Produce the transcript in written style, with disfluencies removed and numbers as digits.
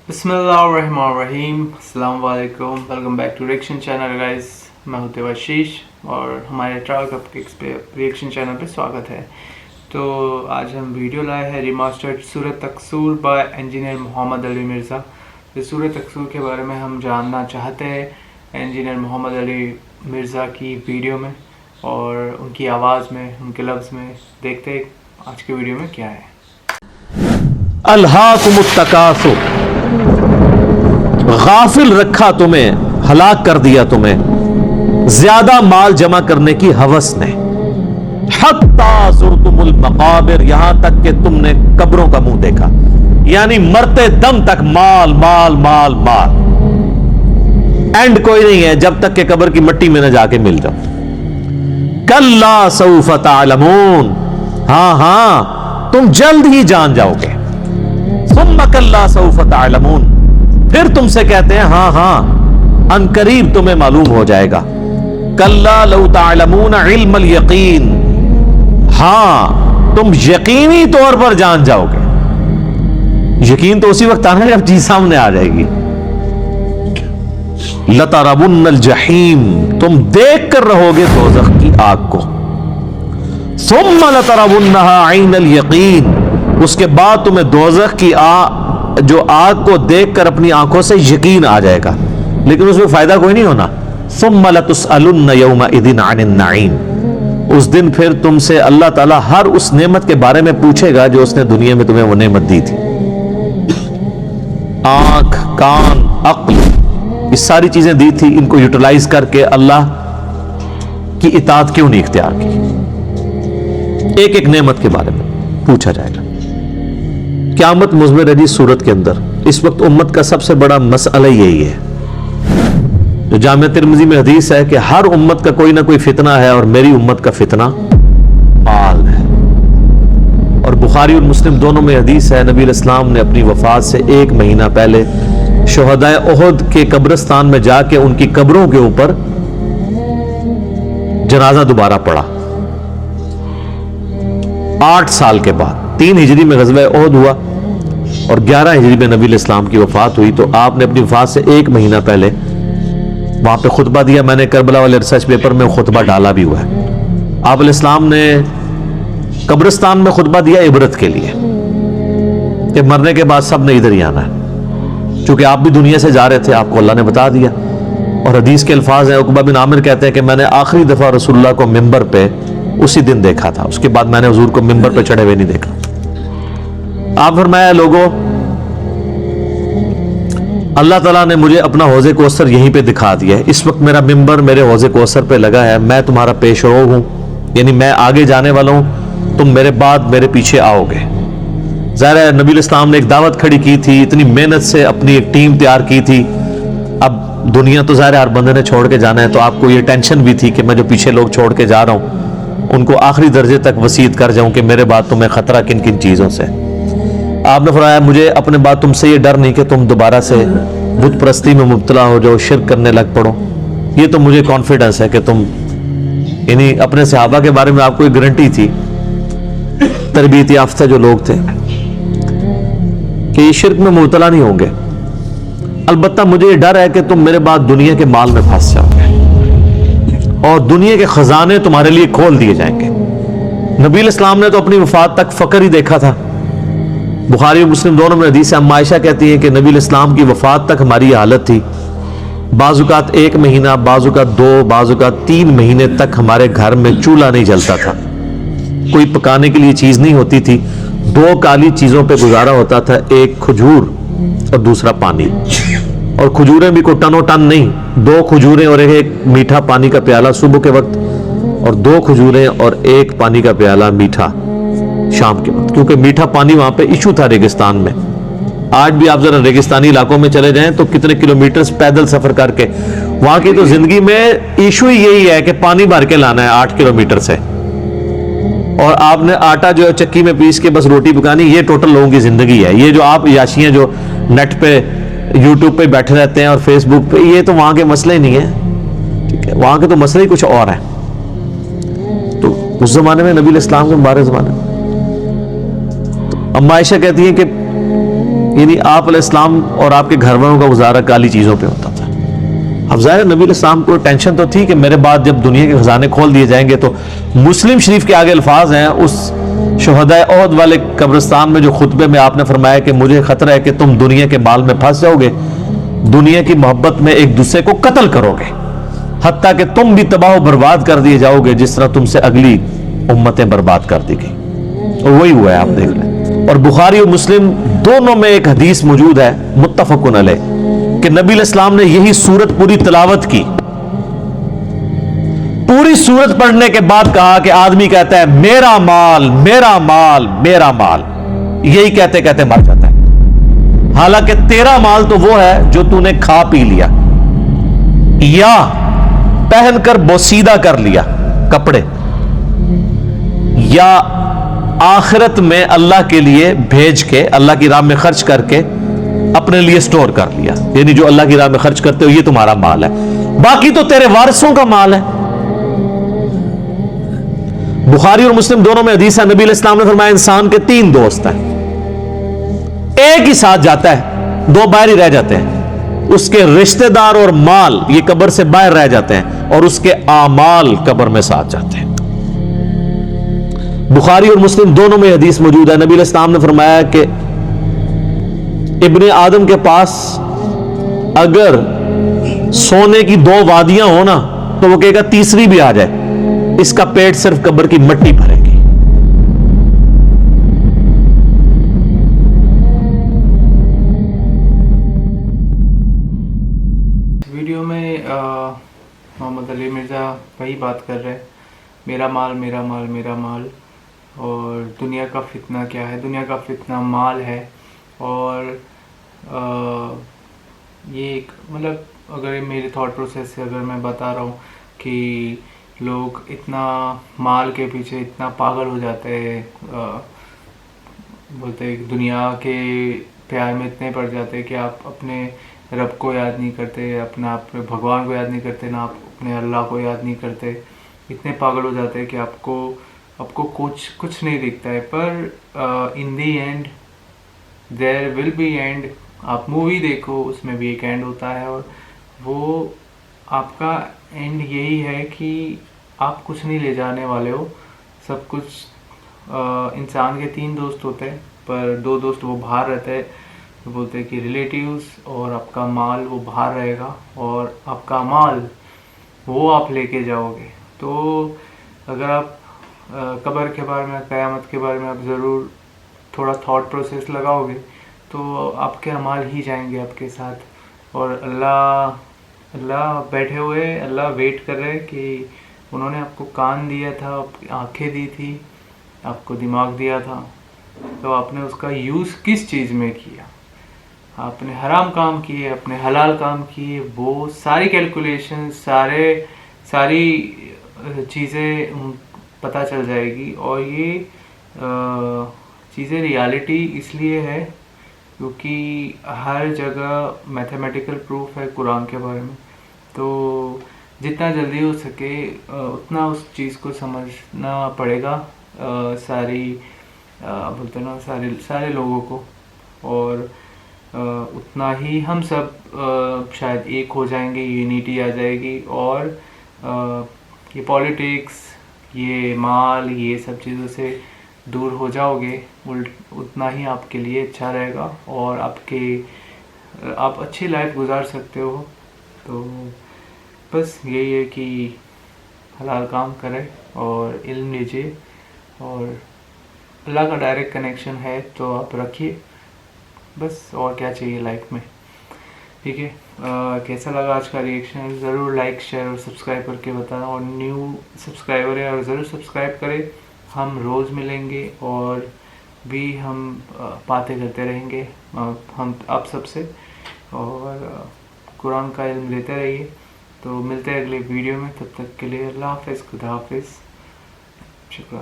बिस्मिल्लाहिर्रहमानिर्रहीम, अस्सलाम वालेकुम, welcome back to reaction channel guys. मैं हूं देवाशीष और हमारे ट्रैवल कपकेक्स पे रिएक्शन चैनल पे स्वागत है। तो आज हम वीडियो लाए हैं रिमास्टर्ड सूरत तकसूर बाय इंजीनियर मोहम्मद अली मिर्ज़ा। इस सूरत तकसूर के बारे में हम जानना चाहते हैं इंजीनियर मोहम्मद अली मिर्ज़ा की वीडियो में और उनकी आवाज़ में, उनके लफ्ज़ में। देखते हैं आज की वीडियो में क्या है। अल्हाकुमुत तकासुर, गाफिल रखा तुम्हें, हलाक कर दिया तुम्हें ज्यादा माल जमा करने की हवस ने। हत्ता ज़ुरतुमुल मकाबिर, यहां तक कि तुमने कब्रों का मुंह देखा, यानी मरते दम तक माल माल माल माल। एंड कोई नहीं है जब तक कि कब्र की मिट्टी में न जाके मिल जाओ। कल्ला सौफ तालमून, हां तुम जल्द ही जान जाओगे। सुम्मा कल्ला सौफ तालमून, फिर तुमसे कहते हैं हां अनकरीब तुम्हें मालूम हो जाएगा। कल्ला लौ तालमून इल्मल यकीन, हां तुम यकीनी तौर पर जान जाओगे। यकीन तो उसी वक्त आना जब चीज सामने आ जाएगी। लतरबुन्नल जहीम, तुम देख कर रहोगे दोज़ख की आग को। सुम्मा लतरबुन्नहा ऐनल यकीन, उसके बाद तुम्हें दोज़ख की जो आग को देखकर अपनी आंखों से यकीन आ जाएगा, लेकिन उसमें फायदा कोई नहीं होना। सुम्मा लतुसअलुन्न यौमइज़िन अनिन नईम, उस दिन फिर तुमसे अल्लाह ताला हर उस नेमत के बारे में पूछेगा जो उसने दुनिया में तुम्हें वो नेमत दी थी। आंख, कान, अक्ल, ये सारी चीजें दी थी, इनको यूटिलाइज करके अल्लाह की इताअत क्यों नहीं इख्तियार की। एक एक नेमत के बारे में पूछा जाएगा। क़यामत मुज़मिर है जी सूरत के अंदर। इस वक्त उम्मत का सबसे बड़ा मसला यही है, जो जामिया तिर्मिज़ी में हदीस है कि हर उम्मत का कोई ना कोई फितना है और मेरी उम्मत का फितना माल है। और बुखारी और मुस्लिम दोनों में हदीस है, नबी इस्लाम ने अपनी वफात से 1 महीना पहले शुहदाए उहद के कब्रिस्तान में जाके उनकी कब्रों के ऊपर जनाजा दोबारा पढ़ा। 8 साल के बाद 3 हिजरी में ग़ज़वा उहद हुआ और 11 हिजरी में नबी इस्लाम की वफात हुई। तो आपने अपनी वफात से 1 महीना पहले वहां पे खुतबा दिया। मैंने करबला वाले रिसर्च पेपर में खुतबा डाला भी हुआ है। आप इस्लाम ने कब्रिस्तान में खुतबा दिया इबरत के लिए कि मरने के बाद सब ने इधर ही आना है। चूंकि आप भी दुनिया से जा रहे थे, आपको अल्लाह ने बता दिया। और हदीस के अल्फाज हैं, उक़बा बिन आमिर कहते हैं कि मैंने आखिरी दफा रसूलुल्लाह को मिंबर पे उसी दिन देखा था, उसके बाद मैंने हुजूर को मिंबर पे चढ़े हुए नहीं देखा। आप फरमाया, लोगों अल्लाह ताला ने मुझे अपना हौज़े कौसर यहीं पे दिखा दिया है। इस वक्त मेरा मिंबर मेरे हौज़े कौसर पे लगा है। मैं तुम्हारा पेशरो हूं, यानी मैं आगे जाने वाला हूं, तुम मेरे बाद मेरे पीछे आओगे। ज़ाहिर है नबी इस्लाम ने एक दावत खड़ी की थी, इतनी मेहनत से अपनी एक टीम तैयार की थी। अब दुनिया तो ज़ाहिर हर बंदे ने छोड़ के जाना है, तो आपको ये टेंशन भी थी कि मैं जो पीछे लोग छोड़ के जा रहा हूं उनको आखिरी दर्जे तक वसीयत कर जाऊं कि मेरे बाद तुम्हें खतरा किन किन चीज़ों से। आपने फरमाया, मुझे अपने बाद तुमसे ये डर नहीं कि तुम दोबारा से बुत परस्ती में मुब्तला हो जाओ, शिर्क करने लग पड़ो। ये तो मुझे कॉन्फिडेंस है कि तुम, यानी अपने सहाबा के बारे में आपको एक गारंटी थी, तरबियत याफ्ता जो लोग थे, कि ये शिर्क में मुब्तला नहीं होंगे। अलबत्ता मुझे ये डर है कि तुम मेरे बाद दुनिया के माल में फंस जाओगे और दुनिया के खजाने तुम्हारे लिए खोल दिए जाएंगे। नबी इस्लाम ने तो अपनी वफात तक फकर ही देखा था। बुखारी और मुस्लिम दोनों में हदीस है, अम्मा आयशा कहती हैं कि नबी इस्लाम की वफात तक हमारी हालत थी, बाजुकात 1 महीना, बाजुकात 2, बाजुकात 3 महीने तक हमारे घर में चूल्हा नहीं जलता था, कोई पकाने के लिए चीज नहीं होती थी। 2 काली चीजों पे गुजारा होता था, एक खजूर और दूसरा पानी। और खजूरें भी कोई टनो टन नहीं, 2 खजूरें और एक मीठा पानी का प्याला सुबह के वक्त, और 2 खजूरें और एक पानी का प्याला मीठा शाम के वक्त, क्योंकि मीठा पानी वहां पे इशू था रेगिस्तान में। आज भी आप जरा रेगिस्तानी इलाकों में चले जाएं तो कितने किलोमीटर पैदल सफर करके, वहां की तो जिंदगी में इशू ही यही है कि पानी भर के लाना है 8 किलोमीटर से, और आपने आटा जो है चक्की में पीस के बस रोटी पकानी। ये टोटल लोगों की जिंदगी है। ये जो आप याशियां जो नेट पे यूट्यूब पे बैठे रहते हैं और फेसबुक पे, ये तो वहां के मसले ही नहीं है, ठीक है, वहां के तो मसले ही कुछ और है। तो उस जमाने में नबी इस्लाम के मुबारक जमाने में, तो अम्मा आयशा कहती हैं कि یعنی آپ علیہ السلام اور آپ کے گھر والوں کا گزارا کالی چیزوں پہ ہوتا تھا. اب ظاہر نبی علیہ السلام کو ٹینشن تو تھی کہ میرے بعد جب دنیا کے خزانے کھول دیے جائیں گے تو مسلم شریف کے آگے الفاظ ہیں اس شہداء احد والے قبرستان میں جو خطبے میں آپ نے فرمایا کہ مجھے خطرہ ہے کہ تم دنیا کے مال میں پھنس جاؤ گے, دنیا کی محبت میں ایک دوسرے کو قتل کرو گے, حتیٰ کہ تم بھی تباہ و برباد کر دیے جاؤ گے جس طرح تم سے اگلی امتیں برباد کر دی گئی. اور وہی ہوا ہے, آپ دیکھ لیں. اور بخاری اور مسلم دونوں میں ایک حدیث موجود ہے متفق علیہ کہ نبی علیہ السلام نے یہی سورت پوری تلاوت کی, پوری سورت پڑھنے کے بعد کہا کہ آدمی کہتا ہے میرا مال میرا مال میرا مال, یہی کہتے کہتے مر جاتا ہے. حالانکہ تیرا مال تو وہ ہے جو تو نے کھا پی لیا یا پہن کر بوسیدہ کر لیا کپڑے, یا آخرت میں اللہ کے لیے بھیج کے اللہ کی راہ میں خرچ کر کے اپنے لیے سٹور کر لیا. یعنی جو اللہ کی راہ میں خرچ کرتے ہو یہ تمہارا مال ہے, باقی تو تیرے وارثوں کا مال ہے. بخاری اور مسلم دونوں میں حدیث ہے, نبی علیہ السلام نے فرمایا انسان کے 3 دوست ہیں, ایک ہی ساتھ جاتا ہے 2 باہر ہی رہ جاتے ہیں, اس کے رشتہ دار اور مال یہ قبر سے باہر رہ جاتے ہیں اور اس کے اعمال قبر میں ساتھ جاتے ہیں. بخاری اور مسلم دونوں میں حدیث موجود ہے, نبی علیہ السلام نے فرمایا کہ ابن آدم کے پاس اگر سونے کی 2 وادیاں ہو نا تو وہ کہے گا تیسری بھی آ جائے, اس کا پیٹ صرف قبر کی مٹی بھرے گی. ویڈیو میں محمد علی مرزا وہی بات کر رہے, میرا مال میرا مال میرا مال, اور دنیا کا فتنہ کیا ہے, دنیا کا فتنہ مال ہے. اور یہ ایک مطلب اگر میرے تھاٹ پروسیس سے اگر میں بتا رہا ہوں کہ لوگ اتنا مال کے پیچھے اتنا پاگل ہو جاتے ہیں, بولتے ہیں دنیا کے پیار میں اتنے پڑ جاتے ہیں کہ آپ اپنے رب کو یاد نہیں کرتے, اپنا آپ بھگوان کو یاد نہیں کرتے, نہ آپ اپنے اللہ کو یاد نہیں کرتے, اتنے پاگل ہو جاتے ہیں کہ آپ کو کچھ نہیں دکھتا ہے. پر in the end there will be end. آپ مووی دیکھو اس میں بھی ایک اینڈ ہوتا ہے, اور وہ آپ کا اینڈ یہی ہے کہ آپ کچھ نہیں لے جانے والے ہو, سب کچھ. انسان کے 3 دوست ہوتے ہیں پر 2 دوست وہ باہر رہتے ہیں, بولتے ہیں کہ ریلیٹیوز, اور آپ کا مال وہ باہر رہے گا, اور آپ کا مال وہ آپ لے کے جاؤ گے. تو اگر آپ قبر کے بارے میں, قیامت کے بارے میں آپ ضرور تھوڑا تھاٹ پروسیس لگاؤ گے تو آپ کے اعمال ہی جائیں گے آپ کے ساتھ. اور اللہ بیٹھے ہوئے, اللہ ویٹ کر رہے کہ انہوں نے آپ کو کان دیا تھا, آنکھیں دی تھی, آپ کو دماغ دیا تھا, تو آپ نے اس کا یوز کس چیز میں کیا. آپ نے حرام کام کیے, اپنے حلال کام کیے, وہ ساری کیلکولیشن ساری چیزیں پتہ چل جائے گی. اور یہ چیزیں ریالٹی اس لیے ہے کیونکہ ہر جگہ میتھمیٹیکل پروف ہے قرآن کے بارے میں. تو جتنا جلدی ہو سکے اتنا اس چیز کو سمجھنا پڑے گا بولتے نا سارے لوگوں کو, اور اتنا ہی ہم سب شاید ایک ہو جائیں گے, یونیٹی آ جائے گی. اور یہ پالیٹکس, یہ مال, یہ سب چیزوں سے دور ہو جاؤ گے, اتنا ہی آپ کے لیے اچھا رہے گا, اور آپ اچھی لائف گزار سکتے ہو. تو بس یہی ہے کہ حلال کام کریں اور علم لیجیے, اور اللہ کا ڈائریکٹ کنیکشن ہے تو آپ رکھیے, بس اور کیا چاہیے لائف میں. ٹھیک ہے, کیسا لگا آج کا ریئیکشن ضرور لائک شیئر اور سبسکرائب کر کے بتانا, اور نیو سبسکرائبر ہے اور ضرور سبسکرائب کریں. ہم روز ملیں گے اور بھی ہم باتیں کرتے رہیں گے ہم آپ سب سے, اور قرآن کا علم لیتے رہیے. تو ملتے ہیں اگلے ویڈیو میں, تب تک کے لیے اللہ حافظ, خدا حافظ, شکریہ.